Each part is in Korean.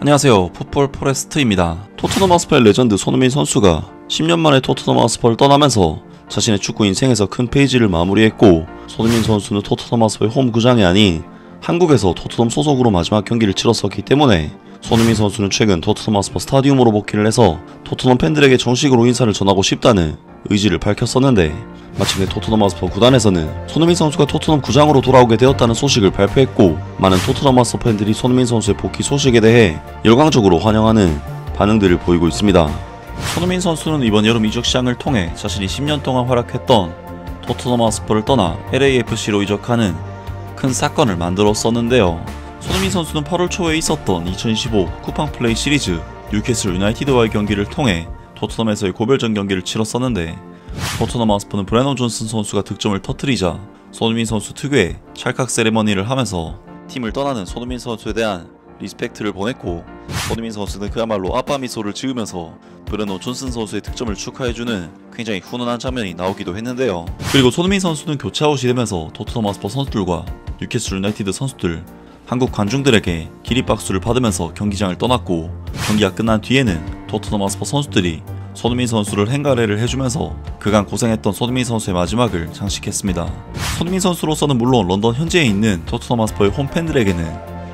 안녕하세요, 풋볼 포레스트입니다. 토트넘 하스퍼의 레전드 손흥민 선수가 10년 만에 토트넘 하스퍼를 떠나면서 자신의 축구 인생에서 큰 페이지를 마무리했고, 손흥민 선수는 토트넘 하스퍼의 홈 구장이 아닌 한국에서 토트넘 소속으로 마지막 경기를 치렀었기 때문에 손흥민 선수는 최근 토트넘 하스퍼 스타디움으로 복귀를 해서 토트넘 팬들에게 정식으로 인사를 전하고 싶다는 의지를 밝혔었는데, 마침내 토트넘 하스퍼 구단에서는 손흥민 선수가 토트넘 구장으로 돌아오게 되었다는 소식을 발표했고, 많은 토트넘 하스퍼 팬들이 손흥민 선수의 복귀 소식에 대해 열광적으로 환영하는 반응들을 보이고 있습니다. 손흥민 선수는 이번 여름 이적 시장을 통해 자신이 10년 동안 활약했던 토트넘 하스퍼를 떠나 LAFC로 이적하는 큰 사건을 만들었었는데요. 손흥민 선수는 8월 초에 있었던 2025 쿠팡 플레이 시리즈 뉴캐슬 유나이티드와의 경기를 통해 토트넘에서의 고별전 경기를 치렀었는데, 토트넘 하스퍼는 브레넌 존슨 선수가 득점을 터뜨리자 손흥민 선수 특유의 찰칵 세레머니를 하면서 팀을 떠나는 손흥민 선수에 대한 리스펙트를 보냈고, 손흥민 선수는 그야말로 아빠 미소를 지으면서 브레넌 존슨 선수의 득점을 축하해주는 굉장히 훈훈한 장면이 나오기도 했는데요. 그리고 손흥민 선수는 교체 아웃이 되면서 토트넘 하스퍼 선수들과 뉴캐슬 유나이티드 선수들, 한국 관중들에게 기립박수를 받으면서 경기장을 떠났고, 경기가 끝난 뒤에는 토트넘 하스퍼 선수들이 손흥민 선수를 행가래를 해주면서 그간 고생했던 손흥민 선수의 마지막을 장식했습니다. 손흥민 선수로서는 물론 런던 현지에 있는 토트넘 하스퍼의 홈팬들에게는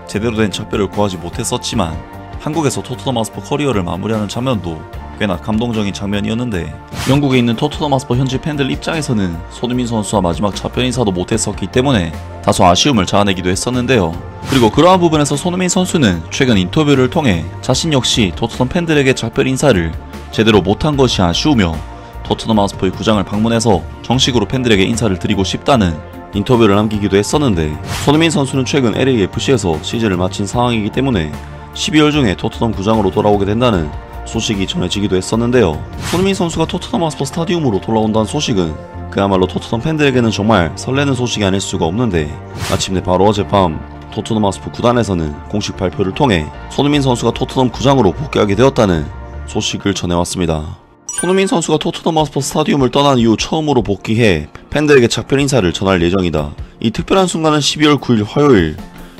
제대로 된 작별을 구하지 못했었지만, 한국에서 토트넘 하스퍼 커리어를 마무리하는 장면도 꽤나 감동적인 장면이었는데, 영국에 있는 토트넘 하스퍼 현지 팬들 입장에서는 손흥민 선수와 마지막 작별 인사도 못했었기 때문에 다소 아쉬움을 자아내기도 했었는데요. 그리고 그러한 부분에서 손흥민 선수는 최근 인터뷰를 통해 자신 역시 토트넘 팬들에게 작별 인사를 제대로 못한 것이 아쉬우며 토트넘 하스퍼의 구장을 방문해서 정식으로 팬들에게 인사를 드리고 싶다는 인터뷰를 남기기도 했었는데, 손흥민 선수는 최근 LAFC에서 시즌을 마친 상황이기 때문에 12월 중에 토트넘 구장으로 돌아오게 된다는 소식이 전해지기도 했었는데요. 손흥민 선수가 토트넘 하스퍼 스타디움으로 돌아온다는 소식은 그야말로 토트넘 팬들에게는 정말 설레는 소식이 아닐 수가 없는데, 마침내 바로 어젯밤 토트넘 하스퍼 구단에서는 공식 발표를 통해 손흥민 선수가 토트넘 구장으로 복귀하게 되었다는 소식을 전해왔습니다. 손흥민 선수가 토트넘 하스퍼 스타디움을 떠난 이후 처음으로 복귀해 팬들에게 작별 인사를 전할 예정이다. 이 특별한 순간은 12월 9일 화요일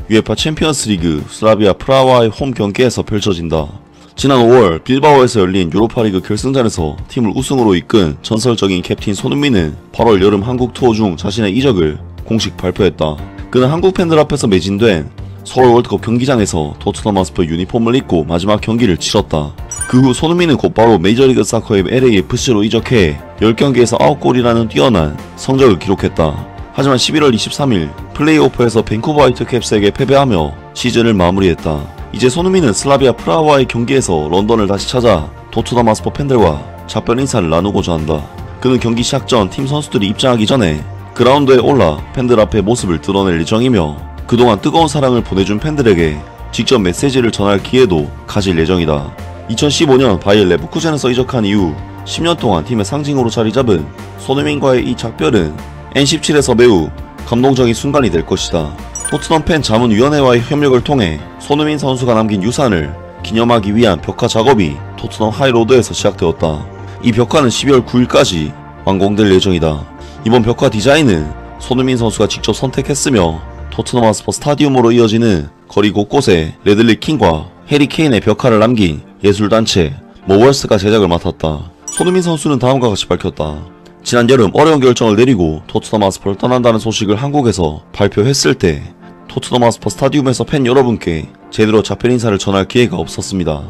UEFA 챔피언스리그 슬라비아 프라하와의 홈 경기에서 펼쳐진다. 지난 5월 빌바오에서 열린 유로파리그 결승전에서 팀을 우승으로 이끈 전설적인 캡틴 손흥민은 8월 여름 한국 투어 중 자신의 이적을 공식 발표했다. 그는 한국 팬들 앞에서 매진된 서울 월드컵 경기장에서 토트넘 하스퍼 유니폼을 입고 마지막 경기를 치렀다. 그 후 손흥민은 곧바로 메이저리그 사커의 LAFC로 이적해 10경기에서 9골이라는 뛰어난 성적을 기록했다. 하지만 11월 23일 플레이오프에서 밴쿠버 화이트캡스에게 패배하며 시즌을 마무리했다. 이제 손흥민은 슬라비아 프라하와의 경기에서 런던을 다시 찾아 토트넘 하스퍼 팬들과 작별 인사를 나누고자 한다. 그는 경기 시작 전 팀 선수들이 입장하기 전에 그라운드에 올라 팬들 앞에 모습을 드러낼 예정이며, 그동안 뜨거운 사랑을 보내준 팬들에게 직접 메시지를 전할 기회도 가질 예정이다. 2015년 바이엘 레버쿠젠에서 이적한 이후 10년 동안 팀의 상징으로 자리 잡은 손흥민과의 이 작별은 N17에서 매우 감동적인 순간이 될 것이다. 토트넘 팬 자문위원회와의 협력을 통해 손흥민 선수가 남긴 유산을 기념하기 위한 벽화 작업이 토트넘 하이로드에서 시작되었다. 이 벽화는 12월 9일까지 완공될 예정이다. 이번 벽화 디자인은 손흥민 선수가 직접 선택했으며, 토트넘 하스퍼 스타디움으로 이어지는 거리 곳곳에 레들리 킹과 해리 케인의 벽화를 남긴 예술단체 모월스가 제작을 맡았다. 손흥민 선수는 다음과 같이 밝혔다. 지난 여름 어려운 결정을 내리고 토트넘 하스퍼를 떠난다는 소식을 한국에서 발표했을 때 토트넘 하스퍼 스타디움에서 팬 여러분께 제대로 작별 인사를 전할 기회가 없었습니다.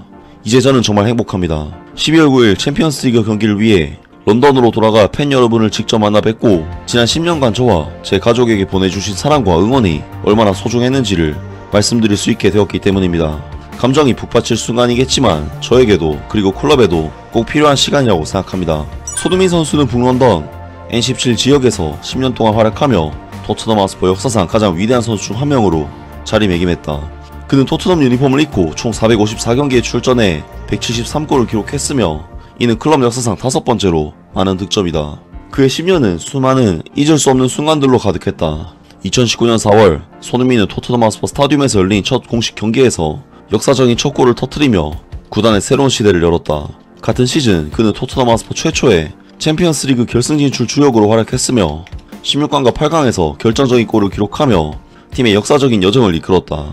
이제 저는 정말 행복합니다. 12월 9일 챔피언스리그 경기를 위해 런던으로 돌아가 팬 여러분을 직접 만나 뵙고, 지난 10년간 저와 제 가족에게 보내주신 사랑과 응원이 얼마나 소중했는지를 말씀드릴 수 있게 되었기 때문입니다. 감정이 북받칠 순간이겠지만 저에게도 그리고 클럽에도 꼭 필요한 시간이라고 생각합니다. 손흥민 선수는 북런던 N17 지역에서 10년 동안 활약하며 토트넘 하스퍼 역사상 가장 위대한 선수 중 한 명으로 자리매김했다. 그는 토트넘 유니폼을 입고 총 454경기에 출전해 173골을 기록했으며, 이는 클럽 역사상 5번째로 많은 득점이다. 그의 10년은 수많은 잊을 수 없는 순간들로 가득했다. 2019년 4월 손흥민은 토트넘 하스퍼 스타디움에서 열린 첫 공식 경기에서 역사적인 첫 골을 터뜨리며 구단의 새로운 시대를 열었다. 같은 시즌 그는 토트넘 하스퍼 최초의 챔피언스리그 결승 진출 주역으로 활약했으며 16강과 8강에서 결정적인 골을 기록하며 팀의 역사적인 여정을 이끌었다.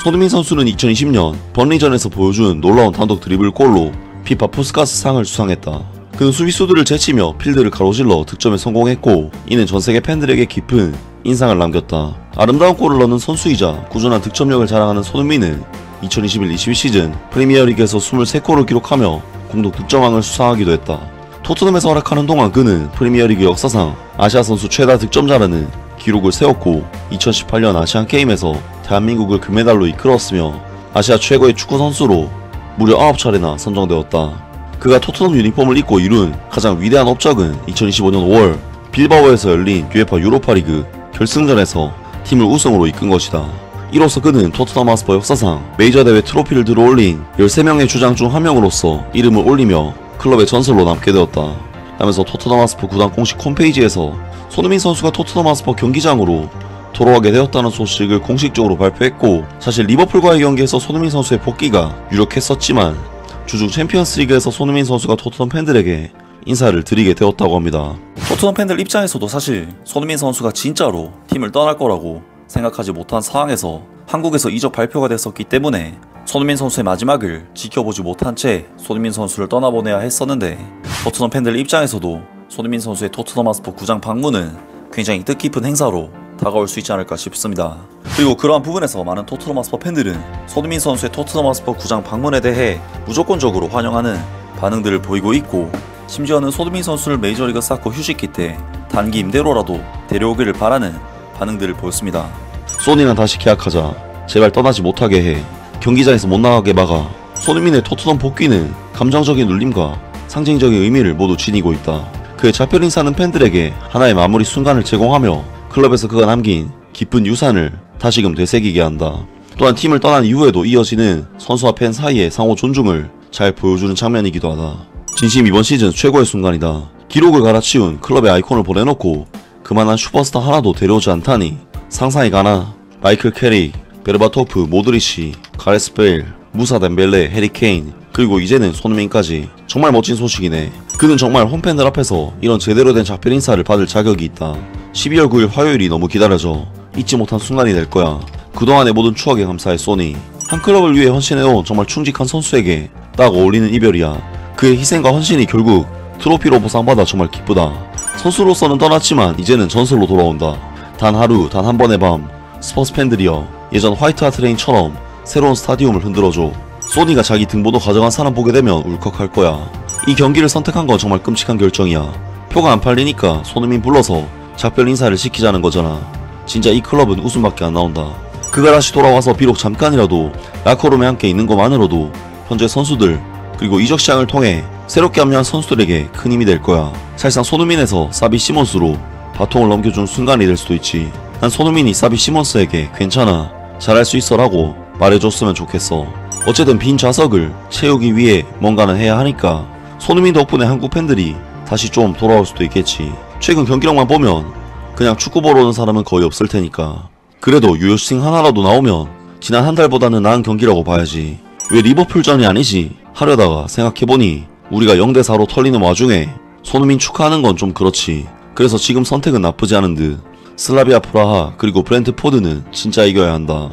손흥민 선수는 2020년 번리전에서 보여준 놀라운 단독 드리블 골로 피파 푸스카스 상을 수상했다. 그는 수비수들을 제치며 필드를 가로질러 득점에 성공했고 이는 전세계 팬들에게 깊은 인상을 남겼다. 아름다운 골을 넣는 선수이자 꾸준한 득점력을 자랑하는 손흥민은 2021-22 시즌 프리미어리그에서 23골을 기록하며 공동 득점왕을 수상하기도 했다. 토트넘에서 활약하는 동안 그는 프리미어리그 역사상 아시아 선수 최다 득점자라는 기록을 세웠고 2018년 아시안게임에서 대한민국을 금메달로 이끌었으며 아시아 최고의 축구 선수로 무려 9차례나 선정되었다. 그가 토트넘 유니폼을 입고 이룬 가장 위대한 업적은 2025년 5월 빌바오에서 열린 UEFA 유로파리그 결승전에서 팀을 우승으로 이끈 것이다. 이로써 그는 토트넘 하스퍼 역사상 메이저 대회 트로피를 들어올린 13명의 주장 중 한 명으로서 이름을 올리며 클럽의 전설로 남게 되었다. 하면서 토트넘 하스퍼 구단 공식 홈페이지에서 손흥민 선수가 토트넘 하스퍼 경기장으로 돌아오게 되었다는 소식을 공식적으로 발표했고, 사실 리버풀과의 경기에서 손흥민 선수의 복귀가 유력했었지만 주중 챔피언스리그에서 손흥민 선수가 토트넘 팬들에게 인사를 드리게 되었다고 합니다. 토트넘 팬들 입장에서도 사실 손흥민 선수가 진짜로 팀을 떠날 거라고 생각하지 못한 상황에서 한국에서 이적 발표가 됐었기 때문에 손흥민 선수의 마지막을 지켜보지 못한 채 손흥민 선수를 떠나보내야 했었는데, 토트넘 팬들 입장에서도 손흥민 선수의 토트넘 하스퍼 구장 방문은 굉장히 뜻깊은 행사로 다가올 수 있지 않을까 싶습니다. 그리고 그러한 부분에서 많은 토트넘 하스퍼 팬들은 손흥민 선수의 토트넘 하스퍼 구장 방문에 대해 무조건적으로 환영하는 반응들을 보이고 있고, 심지어는 손흥민 선수를 메이저리그 사커 휴식기 때 단기 임대로라도 데려오기를 바라는 반응들을 보였습니다. 소니랑 다시 계약하자, 제발 떠나지 못하게 해, 경기장에서 못 나가게 막아. 손흥민의 토트넘 복귀는 감정적인 울림과 상징적인 의미를 모두 지니고 있다. 그의 작별 인사는 팬들에게 하나의 마무리 순간을 제공하며 클럽에서 그가 남긴 깊은 유산을 다시금 되새기게 한다. 또한 팀을 떠난 이후에도 이어지는 선수와 팬 사이의 상호 존중을 잘 보여주는 장면이기도 하다. 진심 이번 시즌 최고의 순간이다. 기록을 갈아치운 클럽의 아이콘을 보내놓고 그만한 슈퍼스타 하나도 데려오지 않다니 상상이 가나. 마이클 캐릭, 베르바토프, 모드리치, 가레스 베일, 무사 덴벨레, 해리 케인, 그리고 이제는 손흥민까지. 정말 멋진 소식이네. 그는 정말 홈팬들 앞에서 이런 제대로 된 작별 인사를 받을 자격이 있다. 12월 9일 화요일이 너무 기다려져. 잊지 못한 순간이 될 거야. 그동안의 모든 추억에 감사해 소니. 한 클럽을 위해 헌신해온 정말 충직한 선수에게 딱 어울리는 이별이야. 그의 희생과 헌신이 결국 트로피로 보상받아 정말 기쁘다. 선수로서는 떠났지만 이제는 전설로 돌아온다. 단 하루, 단 한 번의 밤, 스퍼스 팬들이여, 예전 화이트 하트레인처럼 새로운 스타디움을 흔들어줘. 소니가 자기 등번호 가져간 사람 보게 되면 울컥할 거야. 이 경기를 선택한 건 정말 끔찍한 결정이야. 표가 안 팔리니까 손흥민 불러서 작별 인사를 시키자는 거잖아. 진짜 이 클럽은 웃음밖에 안 나온다. 그가 다시 돌아와서 비록 잠깐이라도 라커룸에 함께 있는 것만으로도 현재 선수들 그리고 이적 시장을 통해 새롭게 합류한 선수들에게 큰 힘이 될 거야. 사실상 손흥민에서 사비 시몬스로 바통을 넘겨준 순간이 될 수도 있지. 난 손흥민이 사비 시몬스에게 괜찮아, 잘할 수 있어 라고 말해줬으면 좋겠어. 어쨌든 빈 좌석을 채우기 위해 뭔가는 해야 하니까 손흥민 덕분에 한국 팬들이 다시 좀 돌아올 수도 있겠지. 최근 경기력만 보면 그냥 축구 보러 오는 사람은 거의 없을 테니까. 그래도 유효슈팅 하나라도 나오면 지난 한 달보다는 나은 경기라고 봐야지. 왜 리버풀전이 아니지 하려다가 생각해보니 우리가 0대4로 털리는 와중에 손흥민 축하하는 건 좀 그렇지. 그래서 지금 선택은 나쁘지 않은 듯. 슬라비아 프라하 그리고 브렌트포드는 진짜 이겨야 한다.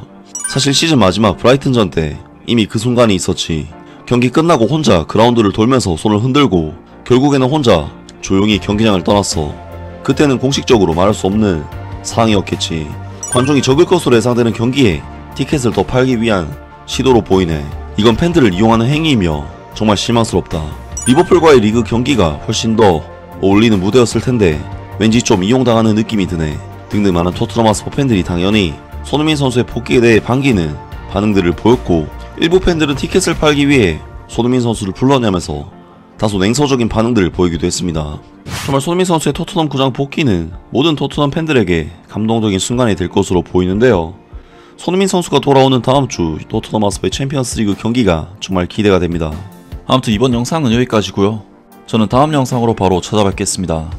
사실 시즌 마지막 브라이튼전 때 이미 그 순간이 있었지. 경기 끝나고 혼자 그라운드를 돌면서 손을 흔들고 결국에는 혼자 조용히 경기장을 떠났어. 그때는 공식적으로 말할 수 없는 상황이었겠지. 관중이 적을 것으로 예상되는 경기에 티켓을 더 팔기 위한 시도로 보이네. 이건 팬들을 이용하는 행위이며 정말 실망스럽다. 리버풀과의 리그 경기가 훨씬 더 어울리는 무대였을 텐데 왠지 좀 이용당하는 느낌이 드네. 등등 많은 토트넘 하스퍼 팬들이 당연히 손흥민 선수의 복귀에 대해 반기는 반응들을 보였고, 일부 팬들은 티켓을 팔기 위해 손흥민 선수를 불러내면서 다소 냉소적인 반응들을 보이기도 했습니다. 정말 손흥민 선수의 토트넘 구장 복귀는 모든 토트넘 팬들에게 감동적인 순간이 될 것으로 보이는데요. 손흥민 선수가 돌아오는 다음주 토트넘 하스퍼의 챔피언스리그 경기가 정말 기대가 됩니다. 아무튼 이번 영상은 여기까지고요. 저는 다음 영상으로 바로 찾아뵙겠습니다.